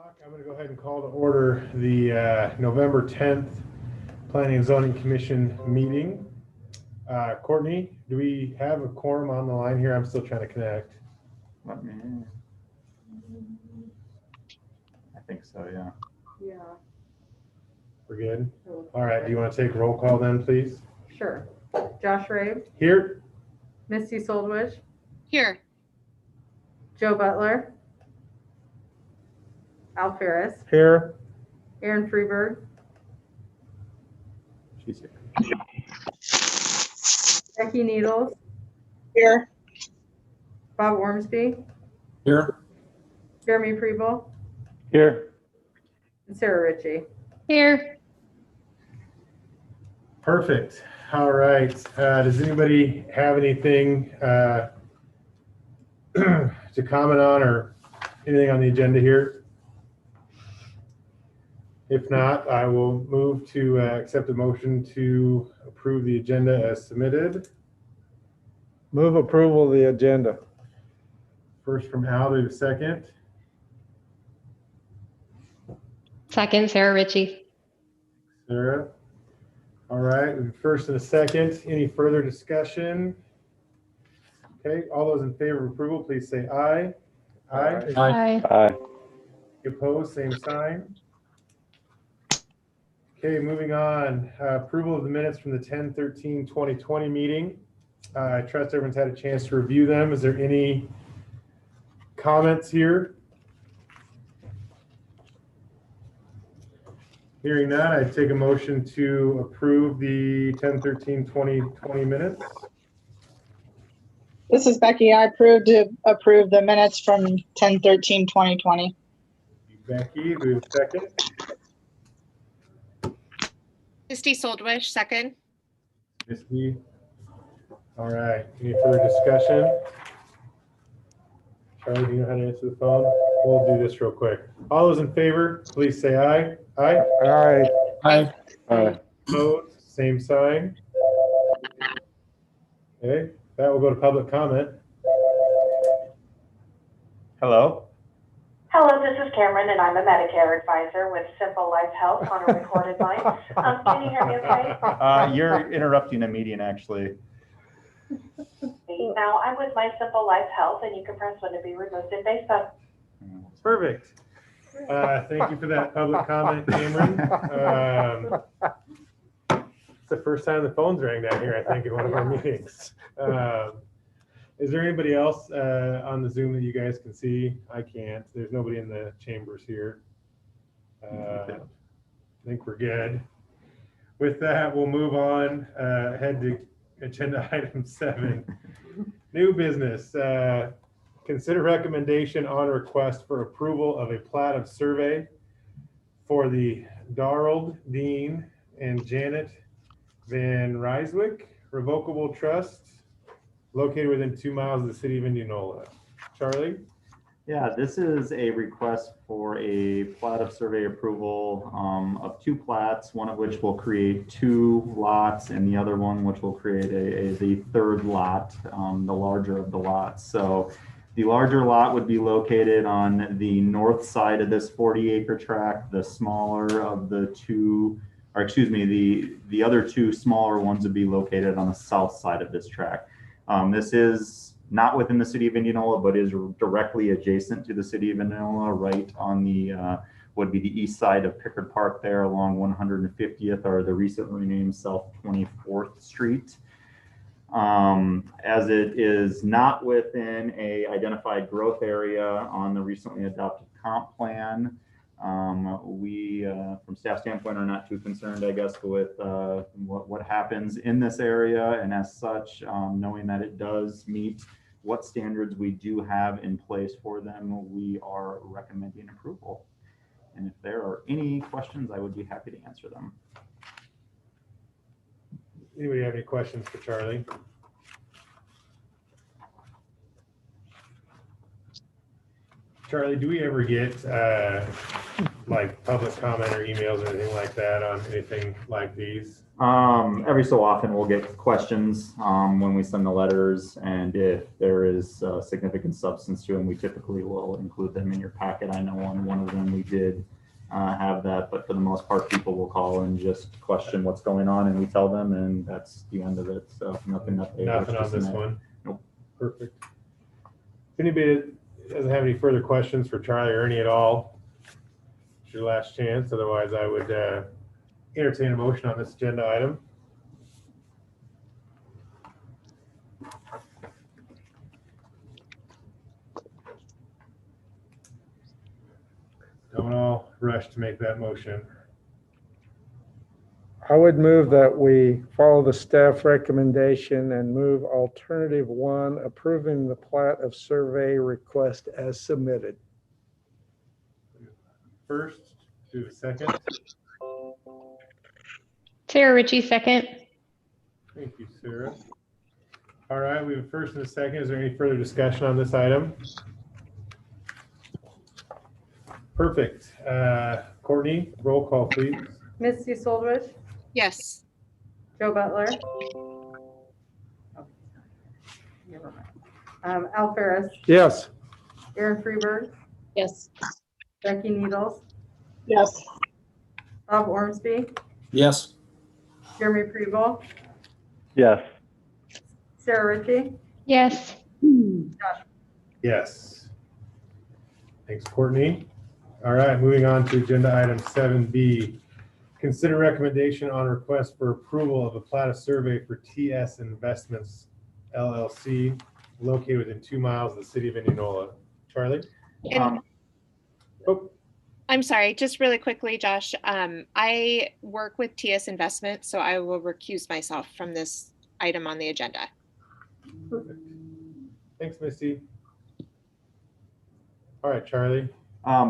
I'm going to go ahead and call to order the November 10th Planning and Zoning Commission meeting. Courtney, do we have a quorum on the line here? I'm still trying to connect. Let me. I think so, yeah. Yeah. We're good? All right. Do you want to take roll call then, please? Sure. Josh Rave, Here. Misty Soldwish, Here. Joe Butler, Al Ferris, Here. Aaron Freeberg, She's here. Becky Needles, Here. Bob Ormsby, Here. Jeremy Preble, Here. and Sarah Ritchie. Here. Perfect. All right. Does anybody have anything to comment on or anything on the agenda here? If not, I will move to accept a motion to approve the agenda as submitted. Move approval of the agenda. First from Al, do we have a second? Second, Sarah Ritchie. Sarah. All right, first and a second. Any further discussion? Okay, all those in favor of approval, please say aye. Aye. Aye. Aye. Opposed, same sign. Okay, moving on. Approval of the minutes from the 10/13/2020 meeting. I trust everyone's had a chance to review them. Is there any comments here? Hearing none, I'd take a motion to approve the 10/13/2020 minutes. This is Becky. I approve the minutes from 10/13/2020. Becky, do we have a second? Misty Soldwish, second. Misty. All right, any further discussion? Charlie, do you know how to answer the phone? We'll do this real quick. All those in favor, please say aye. Aye. Aye. Aye. Aye. Opposed, same sign. Okay, that will go to public comment. Hello. Hello, this is Cameron, and I'm a Medicare advisor with Simple Life Health on a recorded line. Can you hear me okay? You're interrupting a meeting, actually. Now, I'm with my Simple Life Health, and you can press 1 to be removed in Facebook. Perfect. Thank you for that public comment, Cameron. It's the first time the phone's rang down here, I think, in one of our meetings. Is there anybody else on the Zoom that you guys can see? I can't. There's nobody in the chambers here. I think we're good. With that, we'll move on ahead to agenda item 7. New business. Consider recommendation on request for approval of a plat of survey for the Darrell Dean and Janet Van Ryswick Revocable Trust located within 2 miles of the city of Indianola. Charlie? Yeah, this is a request for a plat of survey approval of 2 plats, one of which will create 2 lots and the other one which will create the 3rd lot, the larger of the lots. So the larger lot would be located on the north side of this 40-acre tract. The smaller of the 2, or excuse me, the other 2 smaller ones would be located on the south side of this tract. This is not within the city of Indianola, but is directly adjacent to the city of Indianola, right on the would be the east side of Pickard Park there along 150th, or the recently named South 24th Street. As it is not within a identified growth area on the recently adopted comp plan, we from staff standpoint are not too concerned, I guess, with what happens in this area, and as such, knowing that it does meet what standards we do have in place for them, we are recommending approval. And if there are any questions, I would be happy to answer them. Anybody have any questions for Charlie? Charlie, do we ever get like public comment or emails or anything like that on anything like these? Every so often we'll get questions when we send the letters, and if there is significant substance to them, we typically will include them in your packet. I know on one of them we did have that, but for the most part, people will call and just question what's going on, and we tell them, and that's the end of it. So nothing that they Nothing wish to on this submit. one? Nope. Perfect. If anybody doesn't have any further questions for Charlie or Ernie at all, it's your last chance. Otherwise, I would entertain a motion on this agenda item. Don't all rush to make that motion. I would move that we follow the staff recommendation and move alternative 1, approving the plat of survey request as submitted. First, do a second. Sarah Ritchie, second. Thank you, Sarah. All right, we have a first and a second. Is there any further discussion on this item? Perfect. Courtney, roll call, please. Misty Soldwish, Yes. Joe Butler. Al Ferris, Yes. Aaron Freeberg, Yes. Becky Needles, Yes. Bob Ormsby, Yes. Jeremy Preble, Yes. Sarah Ritchie, Yes. Yes. Thanks, Courtney. All right, moving on to agenda item 7B. Consider recommendation on request for approval of a plat of survey for TS Investments LLC located within 2 miles of the city of Indianola. Charlie? And Oh, I'm sorry, just really quickly, Josh. I work with TS Investments, so I will recuse myself from this item on the agenda. perfect. Thanks, Misty. All right, Charlie.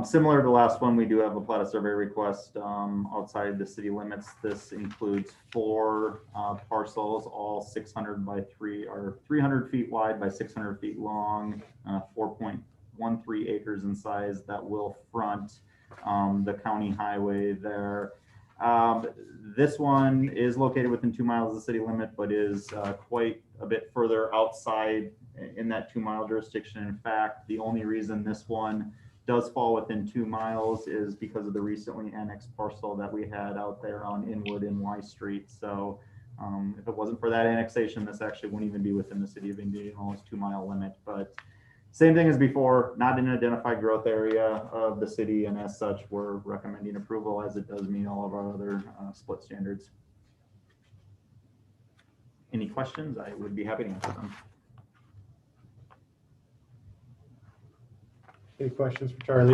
Similar to the last one, we do have a plat of survey request outside the city limits. This includes 4 parcels, all 600 by 300 feet wide by 600 feet long, 4.13 acres in size that will front the county highway there. This one is located within 2 miles of the city limit, but is quite a bit further outside in that 2-mile jurisdiction. In fact, the only reason this one does fall within 2 miles is because of the recently annexed parcel that we had out there on Inwood and Y Street. So if it wasn't for that annexation, this actually wouldn't even be within the city of Indianola's 2-mile limit. But same thing as before, not an identified growth area of the city, and as such, we're recommending approval as it does meet all of our other split standards. Any questions? I would be happy to answer them. Any questions for Charlie?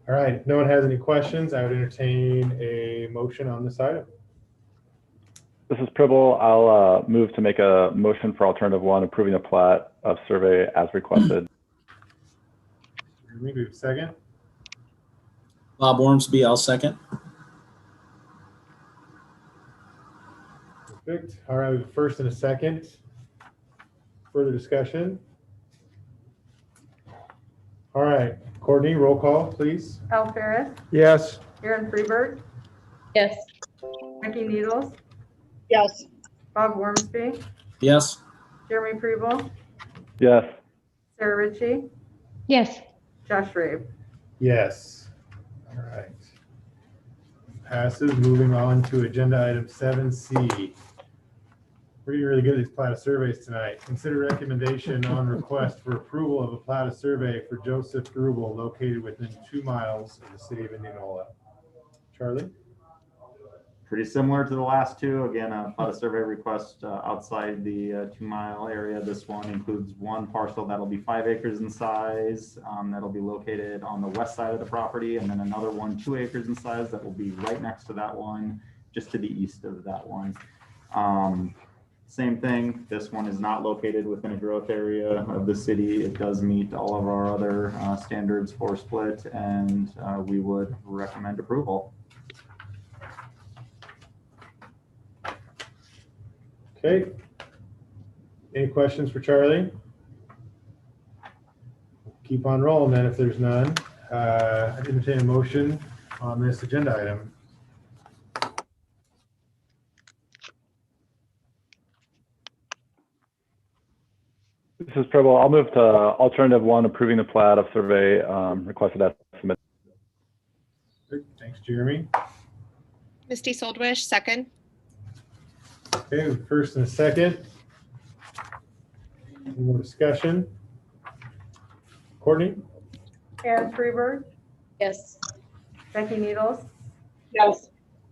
All right, if no one has any questions, I would entertain a motion on this item. This is Pribble. I'll move to make a motion for alternative 1, approving the plat of survey as requested. We have a second. Bob Ormsby, I'll second. Perfect. All right, we have a first and a second. Further discussion? All right, Courtney, roll call, please. Al Ferris, Yes. Aaron Freeberg, Yes. Becky Needles, Yes. Bob Ormsby, Yes. Jeremy Preble, Yes. Sarah Ritchie, Yes. Josh Rabe. Yes. All right. Passes. Moving on to agenda item 7C. We're getting really good at these plat of surveys tonight. Consider recommendation on request for approval of a plat of survey for Joseph Grubel located within 2 miles of the city of Indianola. Charlie? Pretty similar to the last two. Again, a plat of survey request outside the 2-mile area. This one includes 1 parcel that'll be 5 acres in size. That'll be located on the west side of the property, and then another one 2 acres in size that will be right next to that one, just to the east of that one. Same thing. This one is not located within a growth area of the city. It does meet all of our other standards for split, and we would recommend approval. Okay. Any questions for Charlie? keep on rolling then if there's none. I entertain a motion on this agenda item. This is Pribble. I'll move to alternative one, approving the plat of survey requested as submitted. Thanks, Jeremy. Misty Soldwish, second. Okay, first and a second. Any more discussion? Courtney? Aaron Freeberg, Yes. Becky Needles, Yes.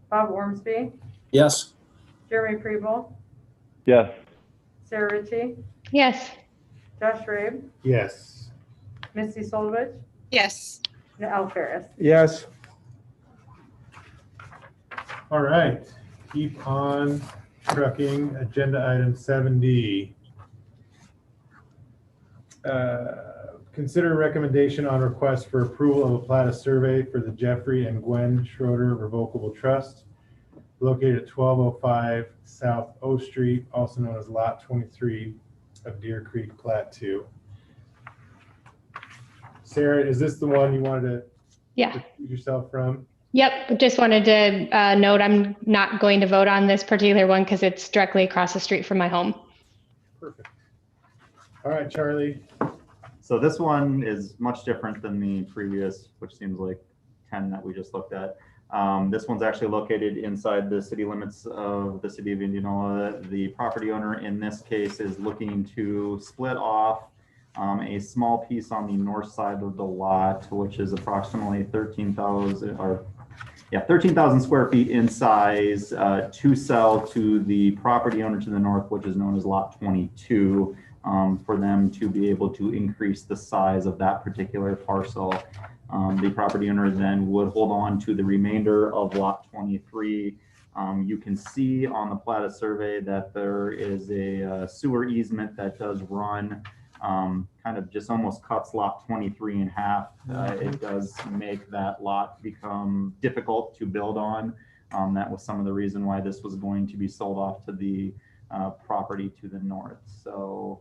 Bob Ormsby, Yes. Jeremy Preble, Yes. Sarah Ritchie, Yes. Josh Rabe, Yes. Misty Soldwich, Yes. and Al Ferris. Yes. All right, keep on trucking. Agenda item 7D. Consider recommendation on request for approval of a plat of survey for the Jeffrey and Gwen Schroeder Revocable Trust located at 1205 South O Street, also known as Lot 23 of Deer Creek Plat 2. Sarah, is this the one you wanted to Yeah. recuse yourself from? Yep. Just wanted to note I'm not going to vote on this particular one because it's directly across the street from my home. Perfect. All right, Charlie. So this one is much different than the previous, which seems like 10 that we just looked at. This one's actually located inside the city limits of the city of Indianola. The property owner in this case is looking to split off a small piece on the north side of the lot, which is approximately 13,000 square feet in size, to sell to the property owner to the north, which is known as Lot 22. For them to be able to increase the size of that particular parcel. The property owner then would hold on to the remainder of Lot 23. You can see on the plat of survey that there is a sewer easement that does run, kind of just almost cuts Lot 23 in half. It does make that lot become difficult to build on. That was some of the reason why this was going to be sold off to the property to the north. So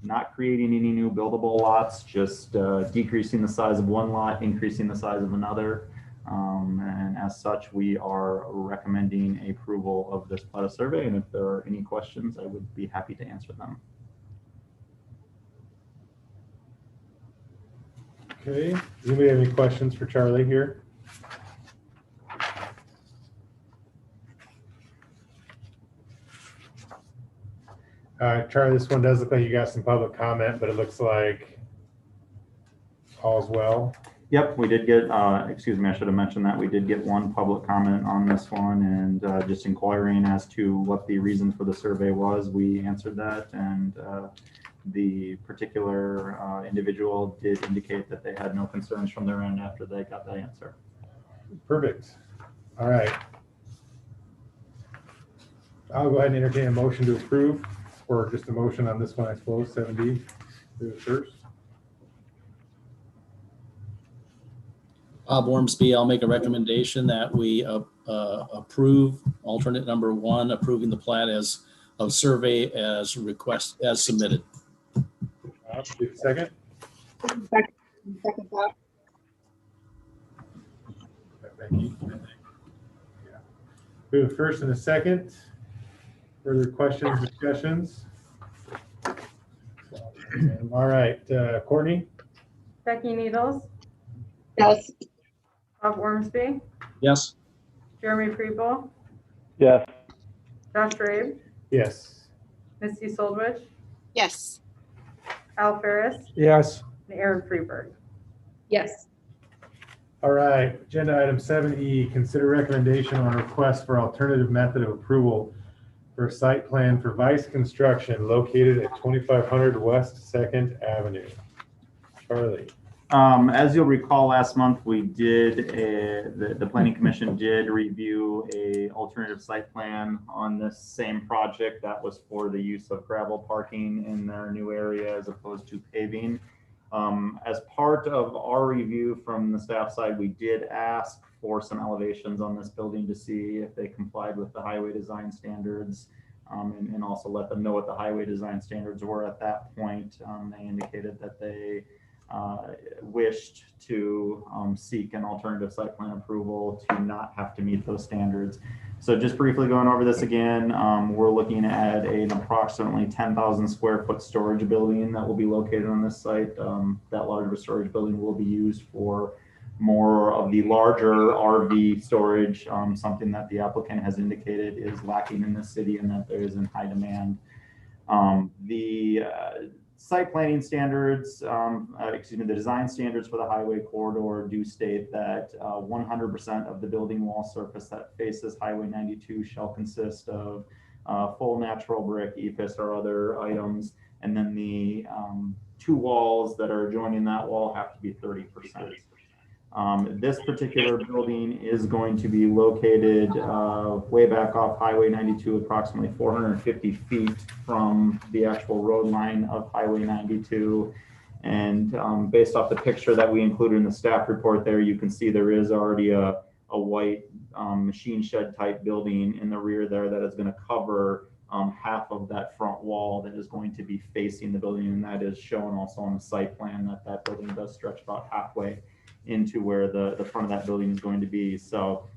not creating any new buildable lots, just decreasing the size of one lot, increasing the size of another. And as such, we are recommending approval of this plat of survey. And if there are any questions, I would be happy to answer them. Okay, does anybody have any questions for Charlie here? Charlie, this one does look like you got some public comment, but it looks like all's well. Yep, we did get, excuse me, I should have mentioned that we did get one public comment on this one, and just inquiring as to what the reason for the survey was. We answered that, and the particular individual did indicate that they had no concerns from their end after they got that answer. Perfect. All right. I'll go ahead and entertain a motion to approve, or just a motion on this one, I suppose, 7D. Do it first. Bob Ormsby, I'll make a recommendation that we approve alternate number one, approving the plat as of survey as submitted. Do a second. Second thought. Becky. Yeah. We have a first and a second. Further questions, discussions? All right, Courtney? Becky Needles, Yes. Bob Ormsby, Yes. Jeremy Preble, Yes. Josh Rabe, Yes. Misty Soldwich, Yes. Al Ferris, Yes. and Aaron Freeberg. Yes. All right, agenda item 7E, consider recommendation on request for alternative method of approval for a site plan for Vice Construction located at 2500 West 2nd Avenue. Charlie. As you'll recall, last month we did the Planning Commission did review a alternative site plan on this same project that was for the use of gravel parking in their new area as opposed to paving. As part of our review from the staff side, we did ask for some elevations on this building to see if they complied with the highway design standards, and also let them know what the highway design standards were at that point. They indicated that they wished to seek an alternative site plan approval to not have to meet those standards. So just briefly going over this again, we're looking at an approximately 10,000 square foot storage building that will be located on this site. That large of a storage building will be used for more of the larger RV storage, something that the applicant has indicated is lacking in this city and that there is in high demand. The site planning standards, the design standards for the highway corridor do state that 100% of the building wall surface that faces Highway 92 shall consist of full natural brick, EPIS, or other items. And then the two walls that are adjoining that wall have to be 30%. This particular building is going to be located way back off Highway 92, approximately 450 feet from the actual road line of Highway 92. And based off the picture that we included in the staff report there, you can see there is already a white machine shed type building in the rear there that is going to cover half of that front wall that is going to be facing the building. And that is shown also on the site plan that that building does stretch about halfway into where the front of that building is going to be. So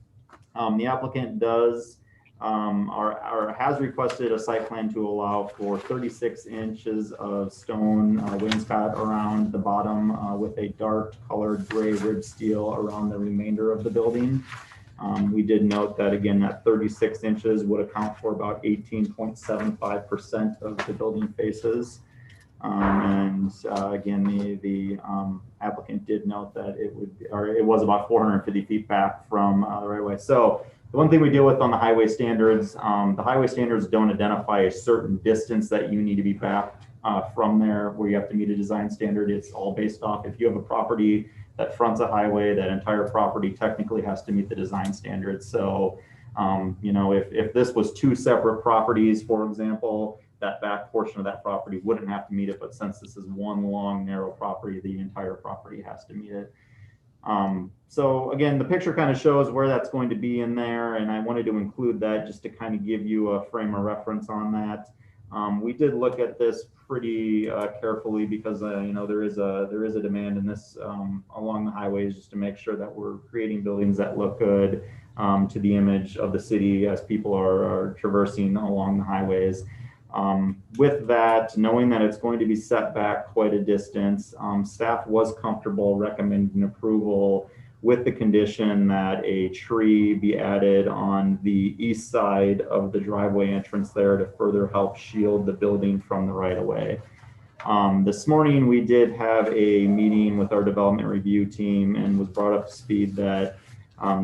the applicant does or has requested a site plan to allow for 36 inches of stone wainscot around the bottom with a dark colored gray rib steel around the remainder of the building. We did note that, again, that 36 inches would account for about 18.75% of the building faces. Again, the applicant did note that it was about 450 feet back from the right of way. So the one thing we deal with on the highway standards don't identify a certain distance that you need to be back from there where you have to meet a design standard. It's all based off if you have a property that fronts a highway, that entire property technically has to meet the design standards. So, you know, if this was two separate properties, for example, that back portion of that property wouldn't have to meet it, but since this is one long narrow property, the entire property has to meet it. So again, the picture kind of shows where that's going to be in there, and I wanted to include that just to kind of give you a frame of reference on that. We did look at this pretty carefully because you know, there is a demand in this along the highways, just to make sure that we're creating buildings that look good to the image of the city as people are traversing along the highways. With that, knowing that it's going to be set back quite a distance, staff was comfortable recommending approval with the condition that a tree be added on the east side of the driveway entrance there to further help shield the building from the right of way. This morning we did have a meeting with our development review team and was brought up to speed that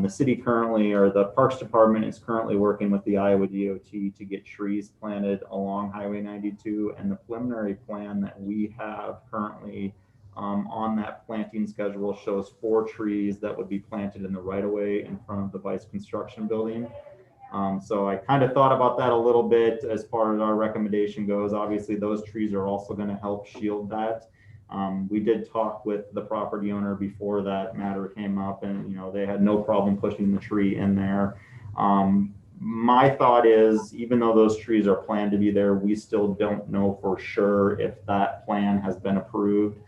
the city currently, or the Parks Department, is currently working with the Iowa DOT to get trees planted along Highway 92, and the preliminary plan that we have currently on that planting schedule shows 4 trees that would be planted in the right-of-way in front of the Vice Construction Building. So I kind of thought about that a little bit as far as our recommendation goes. Obviously, those trees are also going to help shield that. We did talk with the property owner before that matter came up, and you know, they had no problem pushing the tree in there. My thought is, even though those trees are planned to be there, we still don't know for sure if that plan has been approved.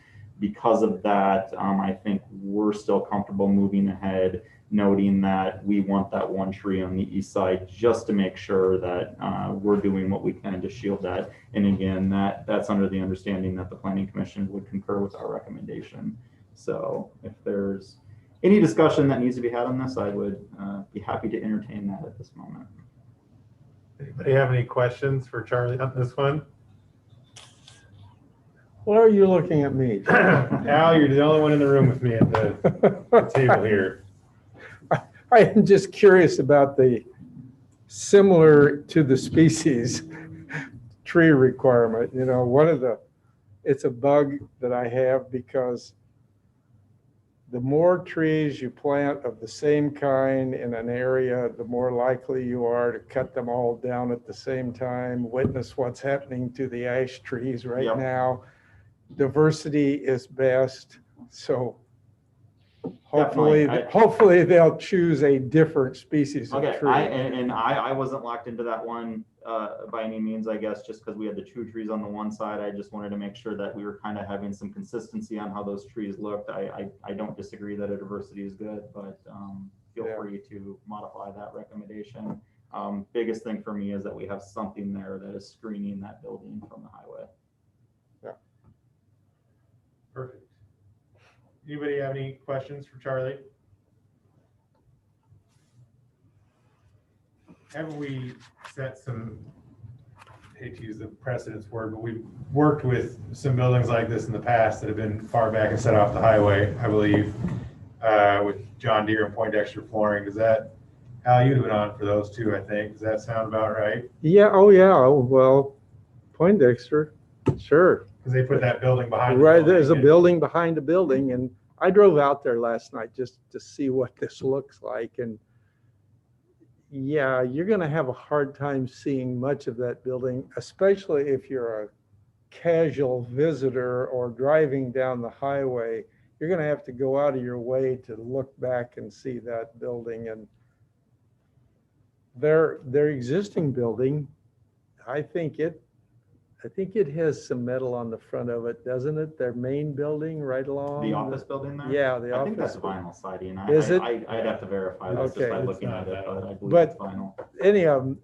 Because of that, I think we're still comfortable moving ahead, noting that we want that one tree on the east side just to make sure that we're doing what we can to shield that. And again, that's under the understanding that the Planning Commission would concur with our recommendation. So if there's any discussion that needs to be had on this, I would be happy to entertain that at this moment. Anybody have any questions for Charlie on this one? Why are you looking at me? Al, you're the only one in the room with me at the table here. I am just curious about the similar to the species tree requirement. You know, it's a bug that I have because the more trees you plant of the same kind in an area, the more likely you are to cut them all down at the same time. Witness what's happening to the ash trees right now. Diversity is best. So hopefully, Definitely. hopefully they'll choose a different species of Okay, tree. I wasn't locked into that one by any means, I guess, just because we had the 2 trees on the one side. I just wanted to make sure that we were kind of having some consistency on how those trees looked. I don't disagree that a diversity is good, but feel Yeah. free to modify that recommendation. Biggest thing for me is that we have something there that is screening that building from the highway. Perfect. Anybody have any questions for Charlie? Haven't we set some, I hate to use the precedence word, but we've worked with some buildings like this in the past that have been far back and set off the highway, I believe, with John Deere and Poindexter flooring. Does that, Al, you'd have been on for those two, I think. Does that sound about right? Yeah, oh yeah, well, Poindexter, sure. Because they put that building behind. Right, there's a building behind the building, and I drove out there last night just to see what this looks like, and yeah, you're gonna have a hard time seeing much of that building, especially if you're a casual visitor or driving down the highway. You're gonna have to go out of your way to look back and see that building, and their existing building, I think it has some metal on the front of it, doesn't it? Their main building right along. The office building there? Yeah, the I think office. that's vinyl siding. Is it? I'd have to verify this just Okay. by It's looking not at it, but I believe But- it's vinyl. Any of them,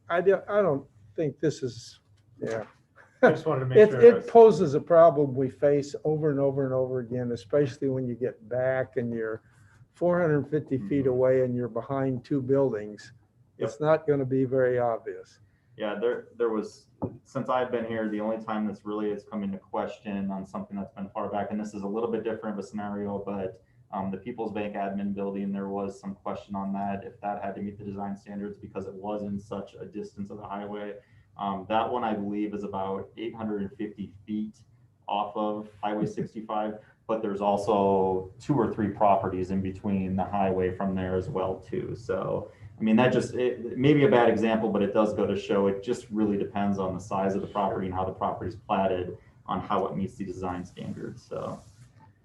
I don't think this is, yeah. I just wanted to make It, sure. it poses a problem we face over and over and over again, especially when you get back and you're 450 feet away and you're behind 2 buildings. It's not going to be very obvious. Yeah, there was, since I've been here, the only time that's really has come into question on something that's been far back, and this is a little bit different of a scenario, but the People's Bank admin building, there was some question on that, if that had to meet the design standards because it was in such a distance of the highway. That one, I believe, is about 850 feet off of Highway 65, but there's also 2 or 3 properties in between the highway from there as well too. So, I mean, that just, it may be a bad example, but it does go to show it just really depends on the size of the property and how the property is platted on how it meets the design standards. So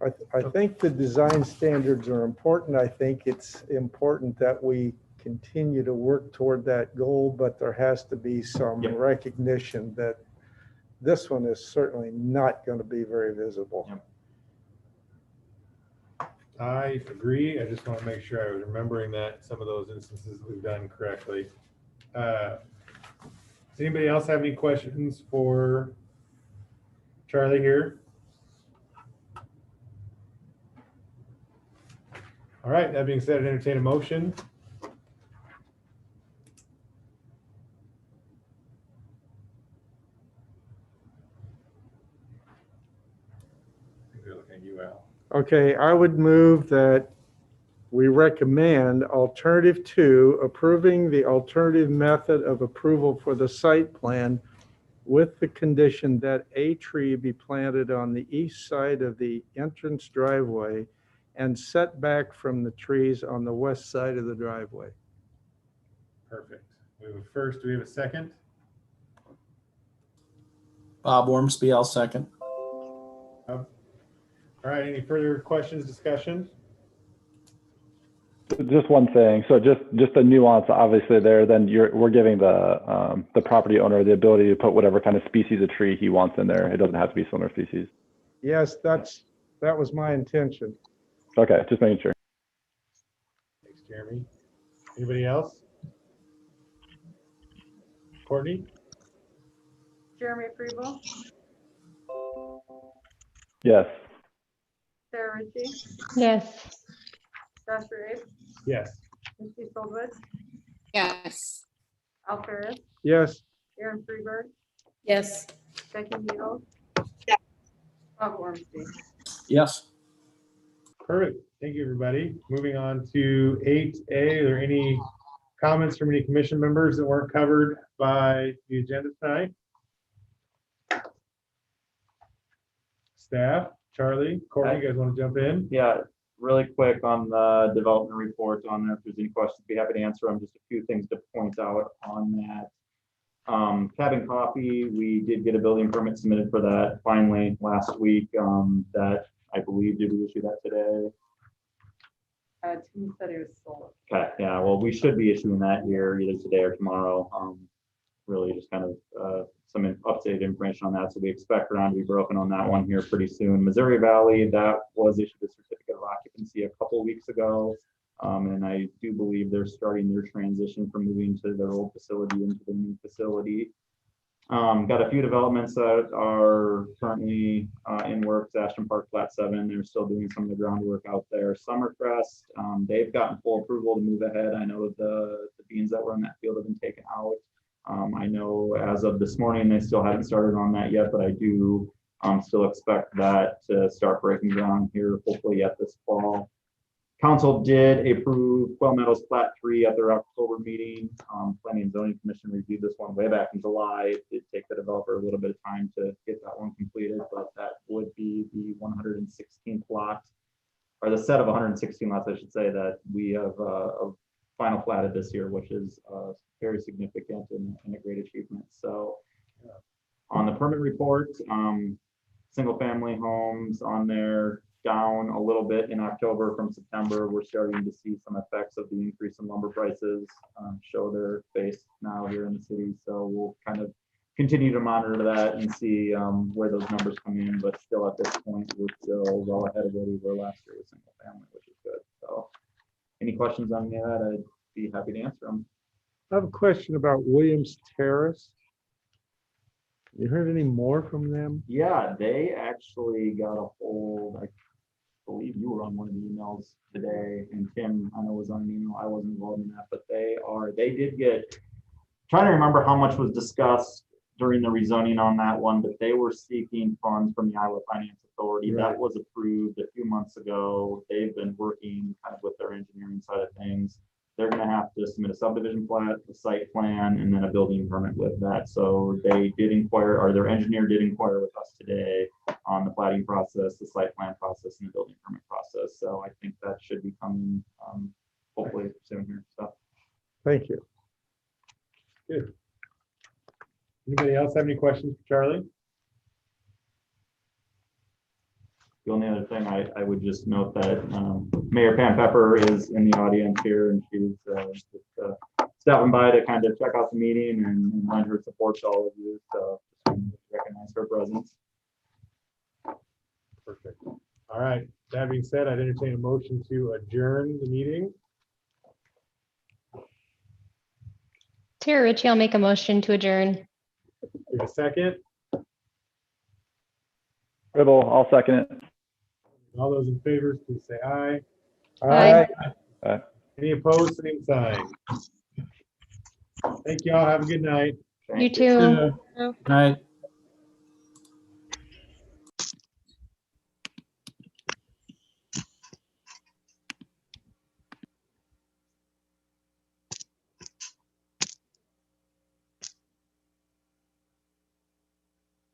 I think the design standards are important. I think it's important that we continue to work toward that goal, but there has to be some Yep. recognition that this one is certainly not going to be very visible. Yep. I agree. I just want to make sure I was remembering that some of those instances we've done correctly. Does anybody else have any questions for Charlie here? All right, that being said, I'd entertain a motion. I think they're looking at you, Al. Okay, I would move that we recommend alternative 2, approving the alternative method of approval for the site plan with the condition that a tree be planted on the east side of the entrance driveway and set back from the trees on the west side of the driveway. Perfect. We have a first. Do we have a second? Bob Ormsby, I'll second. All right, any further questions, discussion? Just one thing. So just a nuance, obviously there, then we're giving the property owner the ability to put whatever kind of species of tree he wants in there. It doesn't have to be similar species. Yes, that was my intention. Okay, just making sure. Thanks, Jeremy. Anybody else? Courtney? Jeremy Preble, Yes. Sarah Ritchie, Yes. Josh Rabe, Yes. Misty Soldwood, Yes. Al Ferris, Yes, Aaron Freeberg, Yes. Becky Needles, Bob Ormsby. Yes. Perfect. Thank you, everybody. Moving on to 8A. Are there any comments from any commission members that weren't covered by the agenda tonight? Staff, Charlie, Courtney, you guys want to jump in? yeah, really quick on the development report on there. If there's any questions, be happy to answer them. Just a few things to point out on that. Cabin Coffee, we did get a building permit submitted for that finally last week. That I believe, did we issue that today? Tim said he was sold. Okay, yeah, well, we should be issuing that here either today or tomorrow. Really just kind of some updated information on that. So we expect ground to be broken on that one here pretty soon. Missouri Valley, that was issued a certificate of occupancy a couple of weeks ago. And I do believe they're starting their transition from moving to their old facility into the new facility. Got a few developments that are currently in works. Ashton Park Plat 7, they're still doing some of the groundwork out there. Summercrest, they've gotten full approval to move ahead. I know the beans that were in that field have been taken out. I know as of this morning, they still haven't started on that yet, but I do still expect that to start breaking ground here, hopefully yet this fall. Council did approve Quail Meadows Plat 3 at their October meeting. Planning and Zoning Commission reviewed this one way back in July. It did take the developer a little bit of time to get that one completed, but that would be the 116th lot, or the set of 116 lots, I should say, that we have final platted this year, which is very significant and a great achievement. So on the permit report, single family homes on there down a little bit in October from September. We're starting to see some effects of the increase in lumber prices show their face now here in the city. So we'll kind of continue to monitor that and see where those numbers come in. But still at this point, we're still well ahead of where we were last year with single family, which is good. So any questions on any of that, I'd be happy to answer them. I have a question about Williams Terrace. You heard any more from them? Yeah, they actually got a hold, I believe you were on one of the emails today, and Tim, I know, was on an email. I wasn't involved in that, but they did get, trying to remember how much was discussed during the rezoning on that one, but they were seeking funds from the Iowa Finance Authority. Right. That was approved a few months ago. They've been working kind of with their engineering side of things. They're going to have to submit a subdivision plat, a site plan, and then a building permit with that. So they did inquire, or their engineer did inquire with us today on the platting process, the site plan process, and the building permit process. So I think that should be coming hopefully soon here. So Thank you. Good. Anybody else have any questions for Charlie? the only other thing I would just note that Mayor Pam Pepper is in the audience here, and she's just stopping by to kind of check out the meeting and lend her support to all of you. So just recognize her presence. Perfect. All right. That being said, I'd entertain a motion to adjourn the meeting. Tara Ritchie, I'll make a motion to adjourn. Give a second. Ribble, I'll second it. All those in favor, please say aye. Aye. Any opposed, same sign. Thank you all. Have a good night. Thank You too. Good night.